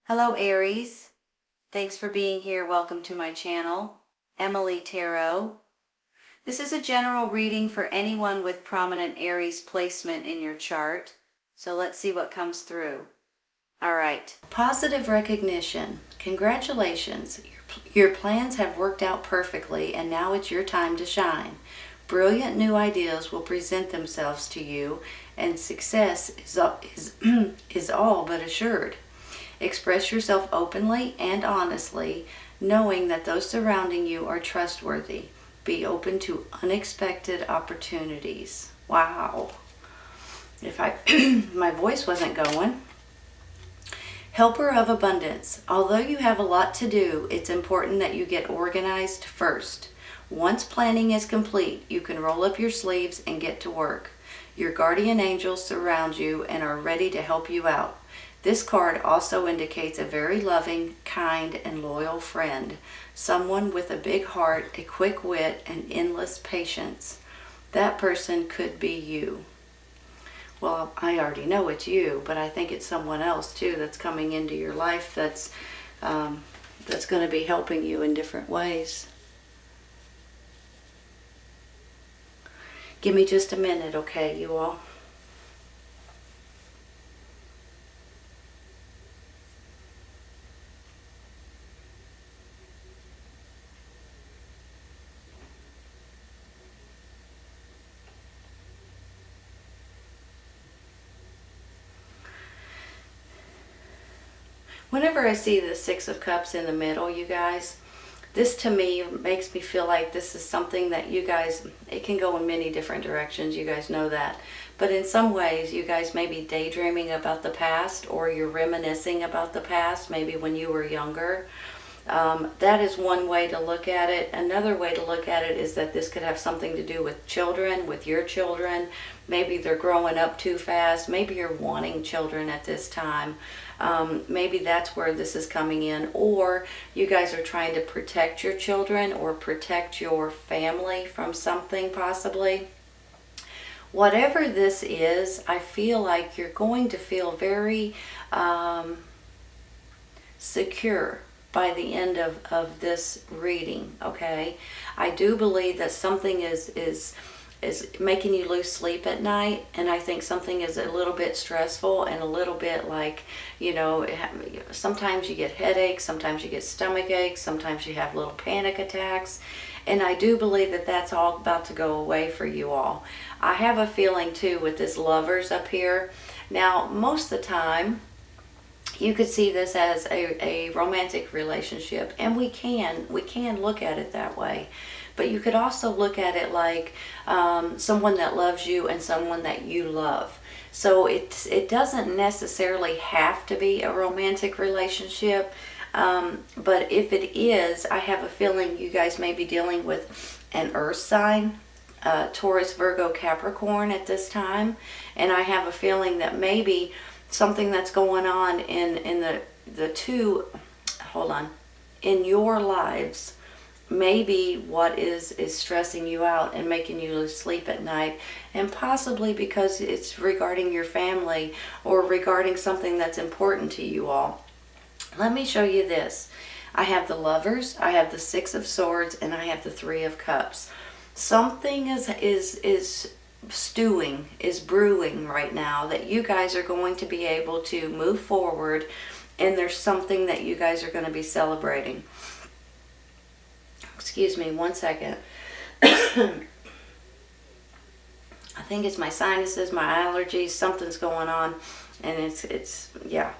Hello Aries, thanks for being here. Welcome to my channel, Emily Tarot. This is a general reading for anyone with prominent Aries placement in your chart. So let's see what comes through. All right. Positive recognition. Congratulations. Your plans have worked out perfectly and now it's your time to shine. Brilliant new ideas will present themselves to you and success is all but assured. Express yourself openly and honestly, knowing that those surrounding you are trustworthy. Be open to unexpected opportunities. Wow. If my voice wasn't going. Helper of abundance. Although you have a lot to do, it's important that you get organized first. Once planning is complete, you can roll up your sleeves and get to work. Your guardian angels surround you and are ready to help you out. This card also indicates a very loving, kind, and loyal friend. Someone with a big heart, a quick wit, and endless patience. That person could be you. Well, I already know it's you, but I think it's someone else too that's coming into your life that's going to be helping you in different ways. Give me just a minute, okay, you all? Whenever I see the Six of Cups in the middle, you guys, this to me makes me feel like this is something that you guys, it can go in many different directions, you guys know that. But in some ways, you guys may be daydreaming about the past, or you're reminiscing about the past, maybe when you were younger. That is one way to look at it. Another way to look at it is that this could have something to do with children, with your children. Maybe they're growing up too fast. Maybe you're wanting children at this time. Maybe that's where this is coming in. Or you guys are trying to protect your children or protect your family from something possibly. Whatever this is, I feel like you're going to feel very secure by the end of this reading, okay? I do believe that something is making you lose sleep at night, and I think something is a little bit stressful and a little bit like, you know, sometimes you get headaches, sometimes you get stomach aches, sometimes you have little panic attacks, and I do believe that that's all about to go away for you all. I have a feeling too with this Lovers up here. Now, most of the time, you could see this as a romantic relationship, and we can look at it that way. But you could also look at it like someone that loves you and someone that you love. So it doesn't necessarily have to be a romantic relationship, but if it is, I have a feeling you guys may be dealing with an earth sign, Taurus, Virgo, Capricorn at this time, and I have a feeling that maybe something that's going on in the two, hold on, in your lives, maybe what is stressing you out and making you lose sleep at night, and possibly because it's regarding your family or regarding something that's important to you all. Let me show you this. I have the Lovers, I have the Six of Swords, and I have the Three of Cups. Something is stewing, is brewing right now that you guys are going to be able to move forward, and there's something that you guys are going to be celebrating. Excuse me, one second. I think it's my sinuses, my allergies, something's going on, and it's yeah.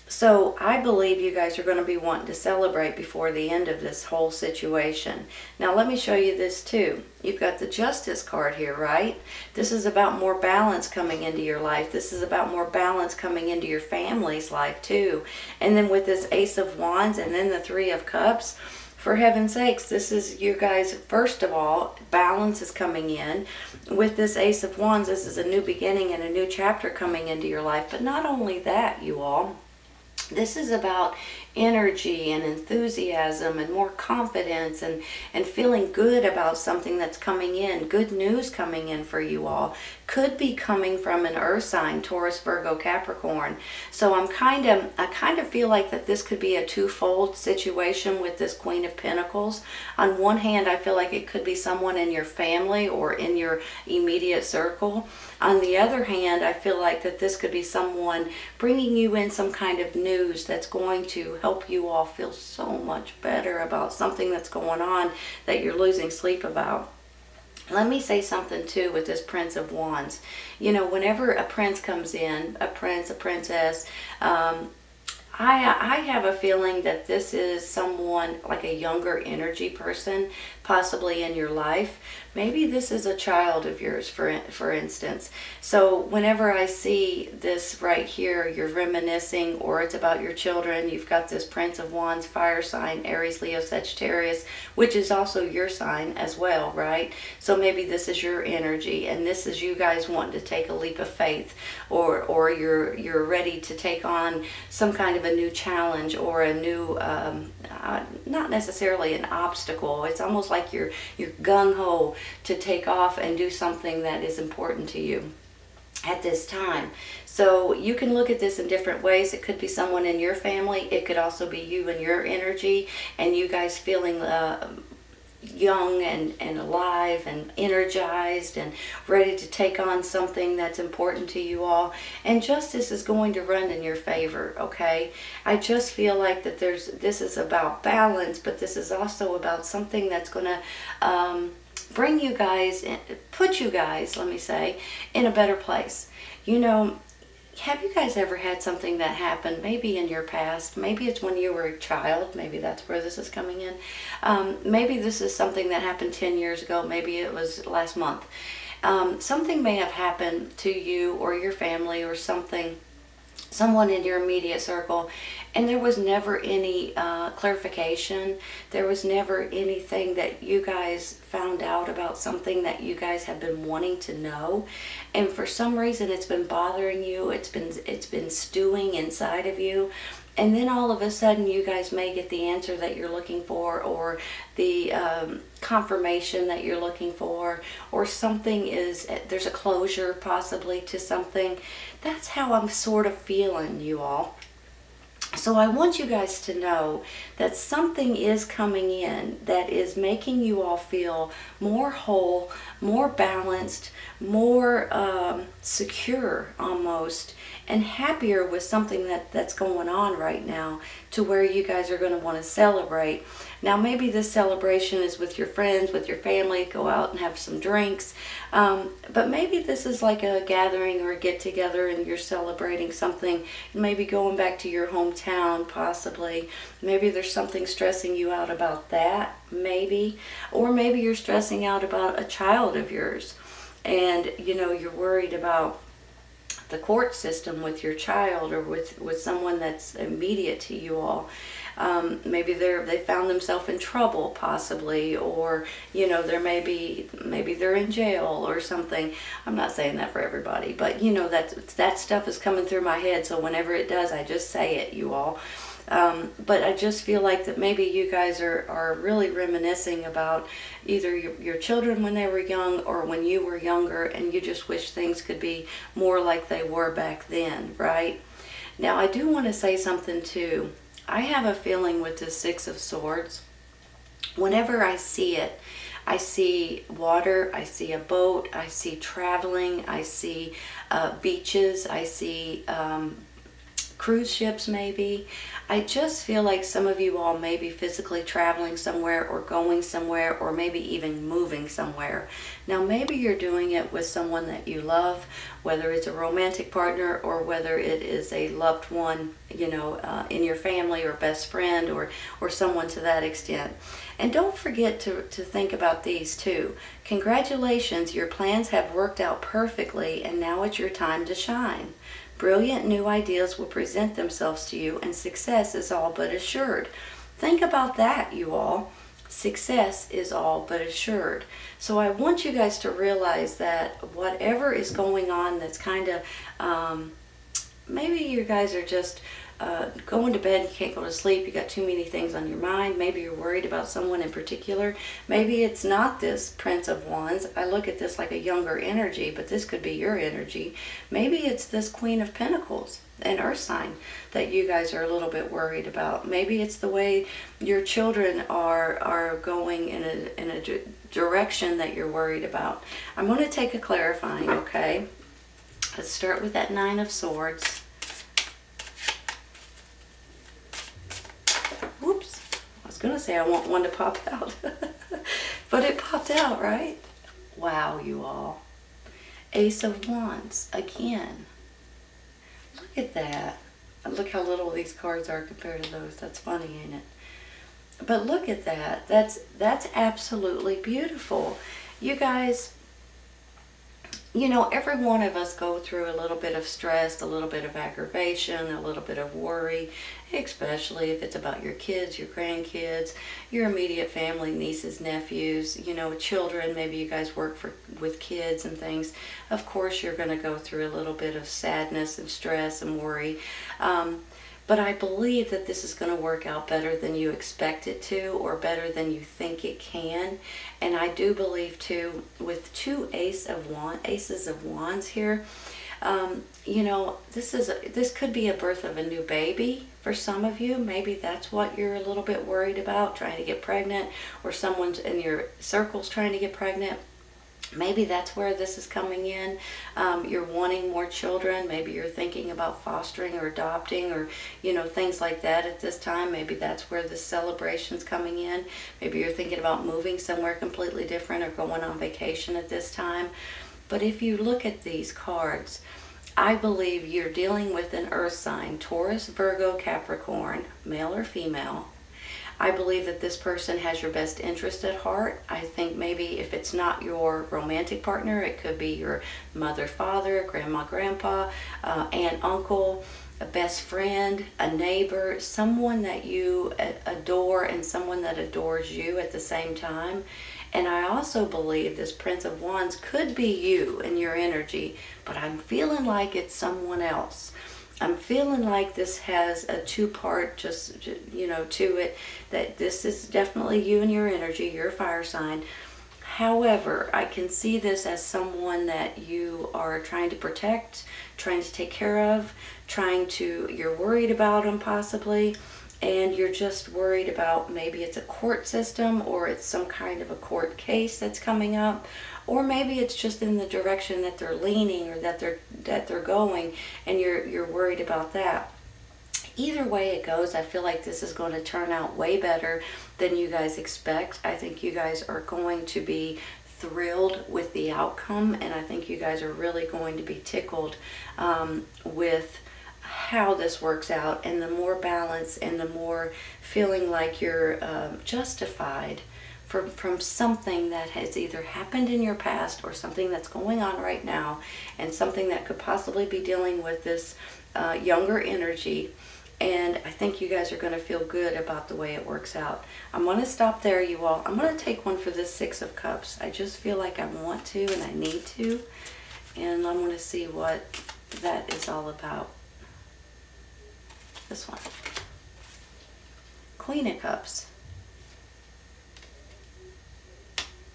So I believe you guys are going to be wanting to celebrate before the end of this whole situation. Now let me show you this too. You've got the Justice card here, right? This is about more balance coming into your life. This is about more balance coming into your family's life too. And then with this Ace of Wands and then the Three of Cups, for heaven's sakes, this is you guys, first of all, balance is coming in. With this Ace of Wands, this is a new beginning and a new chapter coming into your life. But not only that, you all, This is about energy and enthusiasm and more confidence and feeling good about something that's coming in. Good news coming in for you all. Could be coming from an earth sign, Taurus, Virgo, Capricorn. So I kind of feel like that this could be a twofold situation with this Queen of Pentacles. On one hand, I feel like it could be someone in your family or in your immediate circle. On the other hand, I feel like that this could be someone bringing you in some kind of news that's going to help you all feel so much better about something that's going on that you're losing sleep about. Let me say something too with this Prince of Wands. You know, whenever a prince comes in, a prince, a princess, I have a feeling that this is someone like a younger energy person, possibly in your life. Maybe this is a child of yours, for instance. So whenever I see this right here, you're reminiscing, or it's about your children, you've got this Prince of Wands, fire sign, Aries, Leo, Sagittarius, which is also your sign as well, right? So maybe this is your energy, and this is you guys wanting to take a leap of faith, or you're ready to take on some kind of a new challenge or a new, not necessarily an obstacle. It's almost like you're gung-ho to take off and do something that is important to you at this time. So you can look at this in different ways. It could be someone in your family. It could also be you and your energy, and you guys feeling young and alive and energized and ready to take on something that's important to you all. And justice is going to run in your favor, okay? I just feel like that this is about balance, but this is also about something that's going to bring you guys, put you guys, let me say, in a better place. You know, have you guys ever had something that happened maybe in your past? Maybe it's when you were a child. Maybe that's where this is coming in. Maybe this is something that happened 10 years ago. Maybe it was last month. Something may have happened to you or your family or someone in your immediate circle, and there was never any clarification. There was never anything that you guys found out about something that you guys have been wanting to know, and for some reason it's been bothering you. It's been stewing inside of you. And then all of a sudden you guys may get the answer that you're looking for, or the confirmation that you're looking for, or there's a closure possibly to something. That's how I'm sort of feeling, you all. So I want you guys to know that something is coming in that is making you all feel more whole, more balanced, more secure almost, and happier with something that's going on right now, to where you guys are going to want to celebrate. Now maybe this celebration is with your friends, with your family, go out and have some drinks, but maybe this is like a gathering or a get-together and you're celebrating something, maybe going back to your hometown possibly. Maybe there's something stressing you out about that, maybe, or maybe you're stressing out about a child of yours, and you know, you're worried about the court system with your child, or with someone that's immediate to you all. Maybe they found themselves in trouble possibly, or you know, maybe they're in jail or something. I'm not saying that for everybody, but you know, that stuff is coming through my head, so whenever it does, I just say it, you all. But I just feel like that maybe you guys are really reminiscing about either your children when they were young, or when you were younger, and you just wish things could be more like they were back then, right? Now I do want to say something too. I have a feeling with the Six of Swords, whenever I see it, I see water, I see a boat, I see traveling, I see beaches, I see cruise ships maybe. I just feel like some of you all may be physically traveling somewhere, or going somewhere, or maybe even moving somewhere. Now maybe you're doing it with someone that you love, whether it's a romantic partner or whether it is a loved one, you know, in your family, or best friend, or someone to that extent. And don't forget to think about these too. Congratulations, your plans have worked out perfectly, and now it's your time to shine. Brilliant new ideas will present themselves to you, and success is all but assured. Think about that, you all. Success is all but assured. So I want you guys to realize that whatever is going on that's kind of, maybe you guys are just going to bed, you can't go to sleep, you got too many things on your mind. Maybe you're worried about someone in particular. Maybe it's not this Prince of Wands. I look at this like a younger energy, but this could be your energy. Maybe it's this Queen of Pentacles, an earth sign, that you guys are a little bit worried about. Maybe it's the way your children are going in a direction that you're worried about. I'm going to take a clarifying, okay? Let's start with that Nine of Swords. Whoops. I was going to say I want one to pop out. But it popped out, right? Wow, you all. Ace of Wands again. Look at that. Look how little these cards are compared to those. That's funny, ain't it? But look at that. That's absolutely beautiful. You guys, you know, every one of us go through a little bit of stress, a little bit of aggravation, a little bit of worry, especially if it's about your kids, your grandkids, your immediate family, nieces, nephews, you know, children. Maybe you guys work with kids and things. Of course, you're going to go through a little bit of sadness and stress and worry. But I believe that this is going to work out better than you expect it to, or better than you think it can. And I do believe too, with two aces of wands here, you know, this could be a birth of a new baby for some of you. Maybe that's what you're a little bit worried about, trying to get pregnant, or someone in your circle's trying to get pregnant. Maybe that's where this is coming in. You're wanting more children. Maybe you're thinking about fostering or adopting, or, you know, things like that at this time. Maybe that's where this celebration's coming in. Maybe you're thinking about moving somewhere completely different or going on vacation at this time. But if you look at these cards, I believe you're dealing with an earth sign, Taurus, Virgo, Capricorn, male or female. I believe that this person has your best interest at heart. I think maybe if it's not your romantic partner, it could be your mother, father, grandma, grandpa, aunt, uncle, a best friend, a neighbor, someone that you adore and someone that adores you at the same time. And I also believe this Prince of Wands could be you and your energy, but I'm feeling like it's someone else. I'm feeling like this has a two-part, just, you know, to it, that this is definitely you and your energy, your fire sign. However, I can see this as someone that you are trying to protect, trying to take care of, you're worried about them possibly, and you're just worried about maybe it's a court system, or it's some kind of a court case that's coming up, or maybe it's just in the direction that they're leaning, or that they're going, and you're worried about that. Either way it goes, I feel like this is going to turn out way better than you guys expect. I think you guys are going to be thrilled with the outcome, and I think you guys are really going to be tickled with how this works out, and the more balance and the more feeling like you're justified from something that has either happened in your past or something that's going on right now, and something that could possibly be dealing with this younger energy. And I think you guys are going to feel good about the way it works out. I'm going to stop there, you all. I'm going to take one for this Six of Cups. I just feel like I want to and I need to. And I'm going to see what that is all about. This one. Queen of Cups.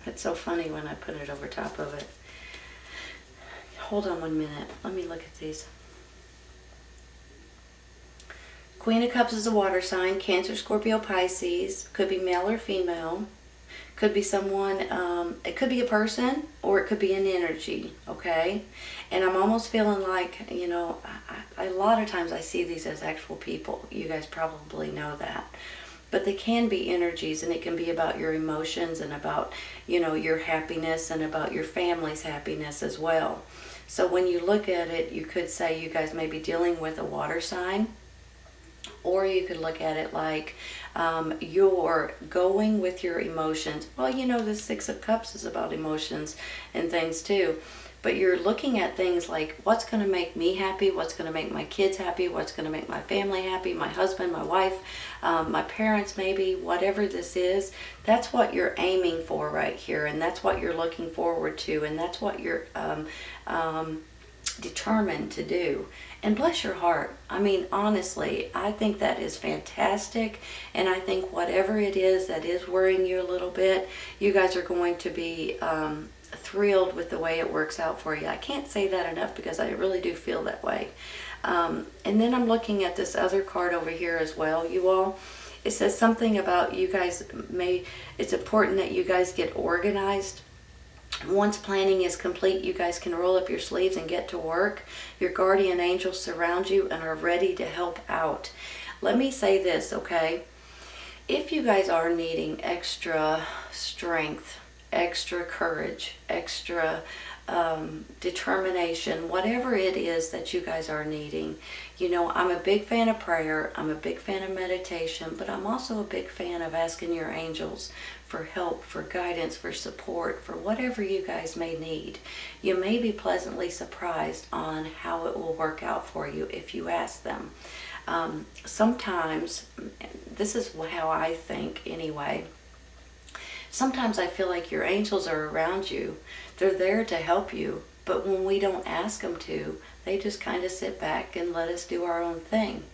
It's so funny when I put it over top of it. Hold on 1 minute. Let me look at these. Queen of Cups is a water sign. Cancer, Scorpio, Pisces. Could be male or female. Could be someone, it could be a person, or it could be an energy, okay? And I'm almost feeling like, you know, a lot of times I see these as actual people. You guys probably know that. But they can be energies, and it can be about your emotions and about, you know, your happiness and about your family's happiness as well. So when you look at it, you could say you guys may be dealing with a water sign, or you could look at it like you're going with your emotions. Well, you know, the Six of Cups is about emotions and things too. But you're looking at things like, what's going to make me happy? What's going to make my kids happy? What's going to make my family happy? My husband, my wife, my parents maybe, whatever this is. That's what you're aiming for right here. And that's what you're looking forward to. And that's what you're determined to do. And bless your heart. I mean, honestly, I think that is fantastic. And I think whatever it is that is worrying you a little bit, you guys are going to be thrilled with the way it works out for you. I can't say that enough because I really do feel that way. And then I'm looking at this other card over here as well, you all. It says something about you guys it's important that you guys get organized. Once planning is complete, you guys can roll up your sleeves and get to work. Your guardian angels surround you and are ready to help out. Let me say this, okay? If you guys are needing extra strength, extra courage, extra determination, whatever it is that you guys are needing, you know, I'm a big fan of prayer, I'm a big fan of meditation, but I'm also a big fan of asking your angels for help, for guidance, for support, for whatever you guys may need. You may be pleasantly surprised on how it will work out for you if you ask them. Sometimes, this is how I think anyway, sometimes I feel like your angels are around you. They're there to help you, but when we don't ask them to, they just kind of sit back and let us do our own thing.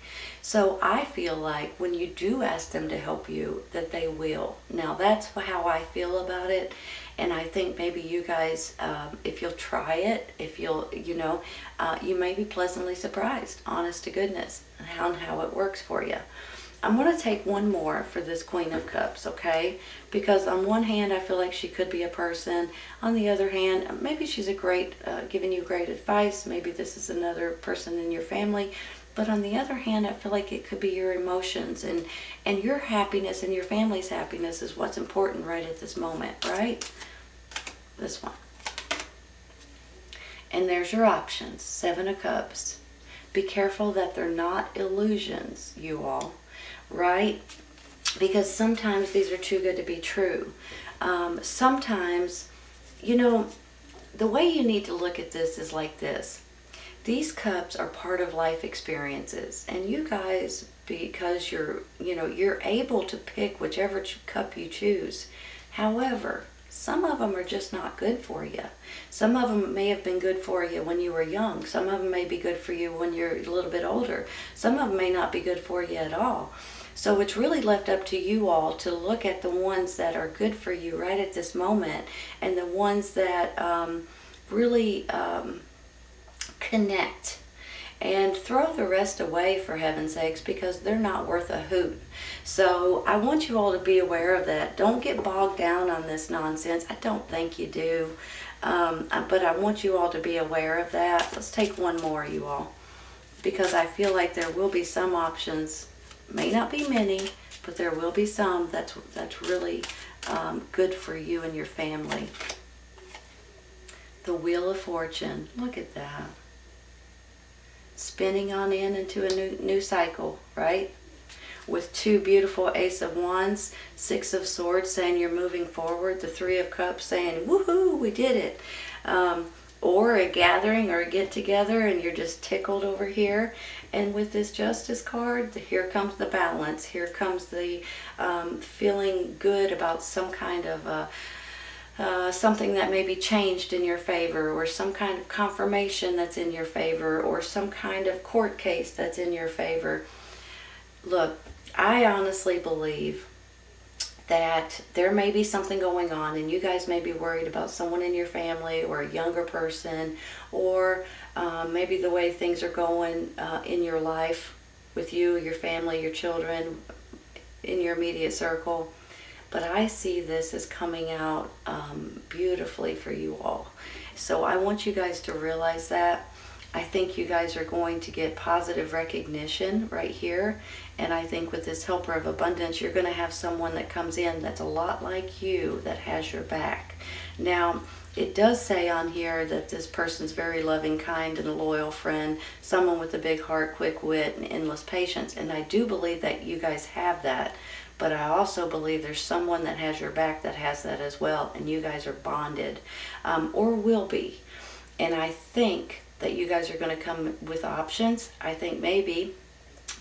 So I feel like when you do ask them to help you, that they will. Now that's how I feel about it, and I think maybe you guys, if you'll try it, if you'll, you may be pleasantly surprised, honest to goodness, and how it works for you. I'm going to take one more for this Queen of Cups, okay? Because on one hand, I feel like she could be a person. On the other hand, maybe she's a great, giving you great advice. Maybe this is another person in your family. But on the other hand, I feel like it could be your emotions. And your happiness and your family's happiness is what's important right at this moment, right? This one. And there's your options. 7 of Cups. Be careful that they're not illusions, you all. Right? Because sometimes these are too good to be true. Sometimes, the way you need to look at this is like this. These cups are part of life experiences, and you guys, because you're able to pick whichever cup you choose. However, some of them are just not good for you. Some of them may have been good for you when you were young. Some of them may be good for you when you're a little bit older. Some of them may not be good for you at all. So it's really left up to you all to look at the ones that are good for you right at this moment, and the ones that really connect. And throw the rest away, for heaven's sakes, because they're not worth a hoot. So I want you all to be aware of that. Don't get bogged down on this nonsense. I don't think you do. But I want you all to be aware of that. Let's take one more, you all. Because I feel like there will be some options. May not be many, but there will be some that's really good for you and your family. The Wheel of Fortune. Look at that. Spinning on into a new cycle, right? With 2 beautiful Ace of Wands, 6 of Swords saying you're moving forward, the 3 of Cups saying, woohoo, we did it. Or a gathering or a get-together and you're just tickled over here. And with this Justice card, here comes the balance. Here comes the feeling good about some kind of something that may be changed in your favor, or some kind of confirmation that's in your favor, or some kind of court case that's in your favor. Look, I honestly believe that there may be something going on, and you guys may be worried about someone in your family or a younger person, or maybe the way things are going in your life with you, your family, your children, in your immediate circle. But I see this as coming out beautifully for you all. So I want you guys to realize that. I think you guys are going to get positive recognition right here. And I think with this Helper of Abundance, you're going to have someone that comes in that's a lot like you, that has your back. Now, it does say on here that this person's very loving, kind, and a loyal friend, someone with a big heart, quick wit, and endless patience. And I do believe that you guys have that. But I also believe there's someone that has your back that has that as well. And you guys are bonded, or will be. And I think that you guys are going to come with options. I think maybe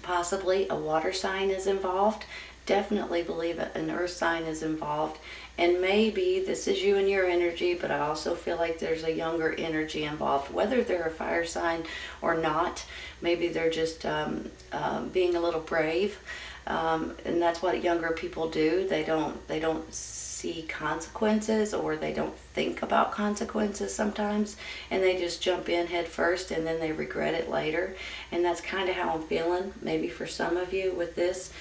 Possibly a water sign is involved. Definitely believe an earth sign is involved. And maybe this is you and your energy, but I also feel like there's a younger energy involved. Whether they're a fire sign or not, maybe they're just being a little brave. And that's what younger people do. They don't see consequences, or they don't think about consequences sometimes, and they just jump in head first and then they regret it later. And that's kind of how I'm feeling maybe for some of you with this,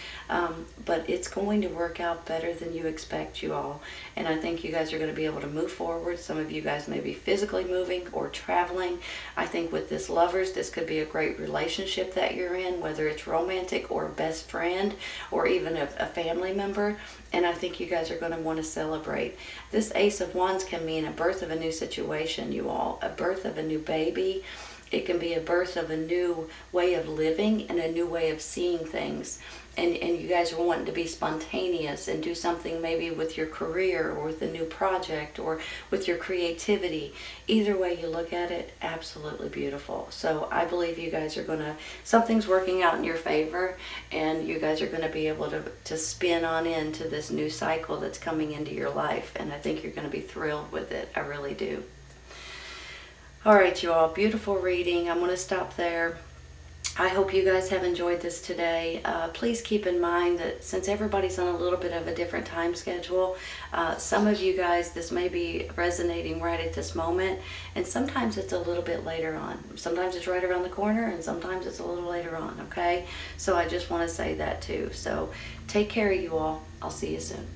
but it's going to work out better than you expect, you all. And I think you guys are going to be able to move forward. Some of you guys may be physically moving or traveling. I think with this lovers, this could be a great relationship that you're in, whether it's romantic or best friend or even a family member. And I think you guys are going to want to celebrate. This Ace of Wands can mean a birth of a new situation, you all, a birth of a new baby. It can be a birth of a new way of living and a new way of seeing things. And you guys are wanting to be spontaneous and do something maybe with your career or with a new project or with your creativity. Either way you look at it, absolutely beautiful. So I believe you guys are going to, something's working out in your favor, and you guys are going to be able to spin on into this new cycle that's coming into your life. And I think you're going to be thrilled with it. I really do. All right, you all, beautiful reading. I'm going to stop there. I hope you guys have enjoyed this today. Please keep in mind that since everybody's on a little bit of a different time schedule, some of you guys, this may be resonating right at this moment, and sometimes it's a little bit later on. Sometimes it's right around the corner, and sometimes it's a little later on, okay? So I just want to say that too. So take care of you all. I'll see you soon.